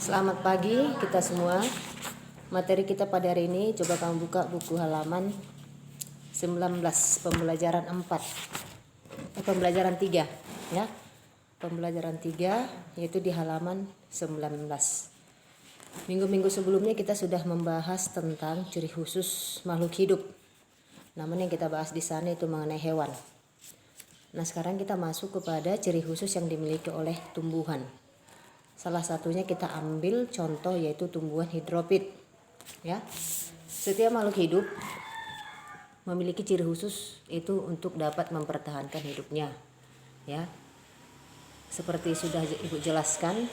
Selamat pagi kita semua. Materi kita pada hari ini, coba kamu buka buku halaman 19, pembelajaran 4. Pembelajaran 3 ya. Pembelajaran 3 yaitu di halaman 19. Minggu-minggu sebelumnya kita sudah membahas tentang ciri khusus makhluk hidup. Namun yang kita bahas di sana itu mengenai hewan. Nah, sekarang kita masuk kepada ciri khusus yang dimiliki oleh tumbuhan. Salah satunya kita ambil contoh yaitu tumbuhan hidrofit. Ya. Setiap makhluk hidup memiliki ciri khusus itu untuk dapat mempertahankan hidupnya. Ya. Seperti sudah Ibu jelaskan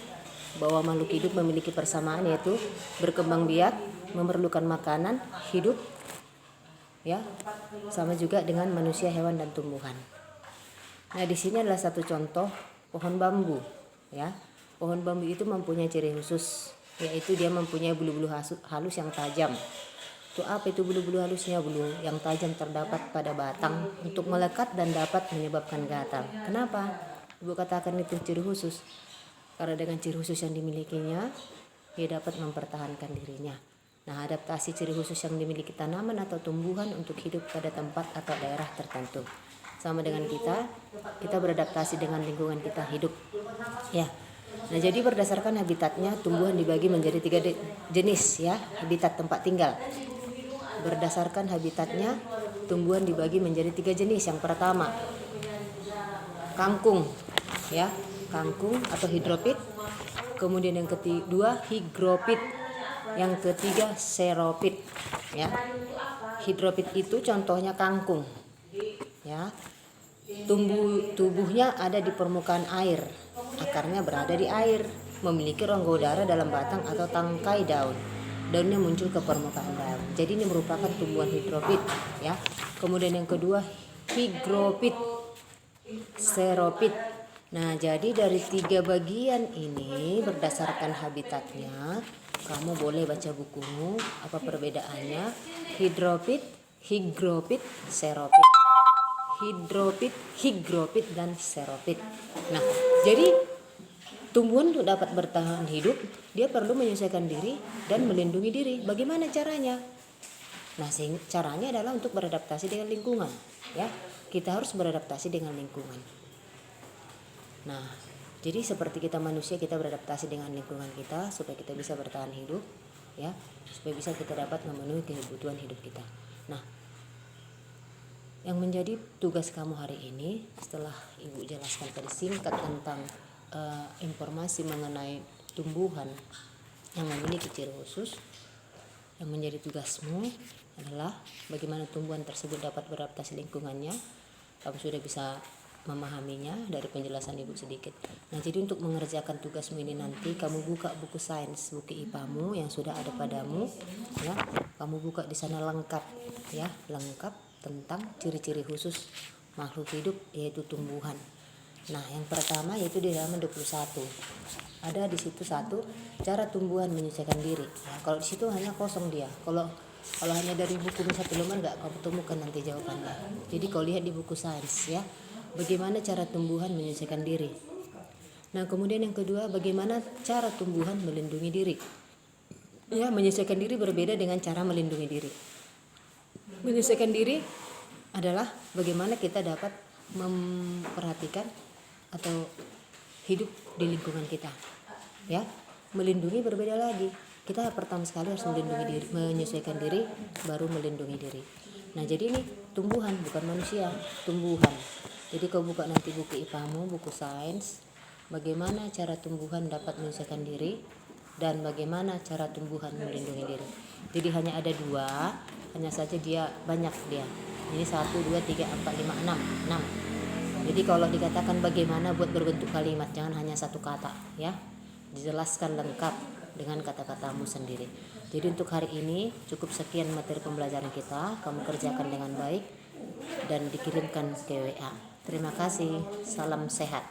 bahwa makhluk hidup memiliki persamaan yaitu berkembang biak, memerlukan makanan, hidup. Ya. Sama juga dengan manusia, hewan dan tumbuhan. Nah, di sini adalah satu contoh pohon bambu, ya. Pohon bambu itu mempunyai ciri khusus, yaitu dia mempunyai bulu-bulu halus yang tajam. Itu apa itu bulu-bulu halusnya? Bulu yang tajam terdapat pada batang untuk melekat dan dapat menyebabkan gatal. Kenapa Ibu katakan itu ciri khusus? Karena dengan ciri khusus yang dimilikinya, dia dapat mempertahankan dirinya. Nah, adaptasi ciri khusus yang dimiliki tanaman atau tumbuhan untuk hidup pada tempat atau daerah tertentu. Sama dengan kita beradaptasi dengan lingkungan kita hidup. Ya. Nah, jadi berdasarkan habitatnya, tumbuhan dibagi menjadi 3 jenis ya, habitat tempat tinggal. Berdasarkan habitatnya, tumbuhan dibagi menjadi 3 jenis. Yang pertama, kangkung ya, kangkung atau hidrofit. Kemudian yang kedua, higrofit. Yang ketiga, xerofit ya. Hidrofit itu contohnya kangkung. Ya. Tubuhnya ada di permukaan air. Akarnya berada di air, memiliki rongga udara dalam batang atau tangkai daun. Daunnya muncul ke permukaan daun. Jadi ini merupakan tumbuhan hidrofit ya. Kemudian yang kedua, higrofit, xerofit. Nah, jadi dari 3 bagian ini berdasarkan habitatnya, kamu boleh baca bukumu apa perbedaannya hidrofit, higrofit, xerofit. Hidrofit, higrofit, dan xerofit. Nah, jadi tumbuhan untuk dapat bertahan hidup, dia perlu menyesuaikan diri dan melindungi diri. Bagaimana caranya? Nah, caranya adalah untuk beradaptasi dengan lingkungan. Ya, kita harus beradaptasi dengan lingkungan. Nah, jadi seperti kita manusia, kita beradaptasi dengan lingkungan kita supaya kita bisa bertahan hidup, ya, supaya bisa kita dapat memenuhi kebutuhan hidup kita. Nah, yang menjadi tugas kamu hari ini setelah Ibu jelaskan tadi singkat tentang informasi mengenai tumbuhan yang memiliki ciri khusus, yang menjadi tugasmu adalah bagaimana tumbuhan tersebut dapat beradaptasi lingkungannya. Kamu sudah bisa memahaminya dari penjelasan Ibu sedikit. Nah, jadi untuk mengerjakan tugasmu ini nanti kamu buka buku sains, buku IPA-mu yang sudah ada padamu, ya. Kamu buka di sana lengkap, ya, lengkap tentang ciri-ciri khusus makhluk hidup yaitu tumbuhan. Nah, yang pertama yaitu di halaman 21. Ada di situ satu cara tumbuhan menyesuaikan diri. Nah, kalau di situ hanya kosong dia. Kalau hanya dari buku satu lembar enggak kamu temukan nanti jawabannya. Jadi kau lihat di buku sains ya, bagaimana cara tumbuhan menyesuaikan diri. Nah, kemudian yang kedua, bagaimana cara tumbuhan melindungi diri. Ya, menyesuaikan diri berbeda dengan cara melindungi diri. Menyesuaikan diri adalah bagaimana kita dapat memperhatikan atau hidup di lingkungan kita. Ya, melindungi berbeda lagi. Kita pertama sekali harus melindungi diri, menyesuaikan diri, baru melindungi diri. Nah, jadi ini tumbuhan bukan manusia, tumbuhan. Jadi kau buka nanti buku IPA-mu, buku sains, bagaimana cara tumbuhan dapat menyesuaikan diri dan bagaimana cara tumbuhan melindungi diri. Jadi hanya ada 2, hanya saja dia banyak dia. Ini 1, 2, 3, 4, 5, 6. Jadi kalau dikatakan bagaimana buat berbentuk kalimat, jangan hanya satu kata ya. Dijelaskan lengkap dengan kata-katamu sendiri. Jadi untuk hari ini cukup sekian materi pembelajaran kita. Kamu kerjakan dengan baik dan dikirimkan ke WA. Terima kasih. Salam sehat.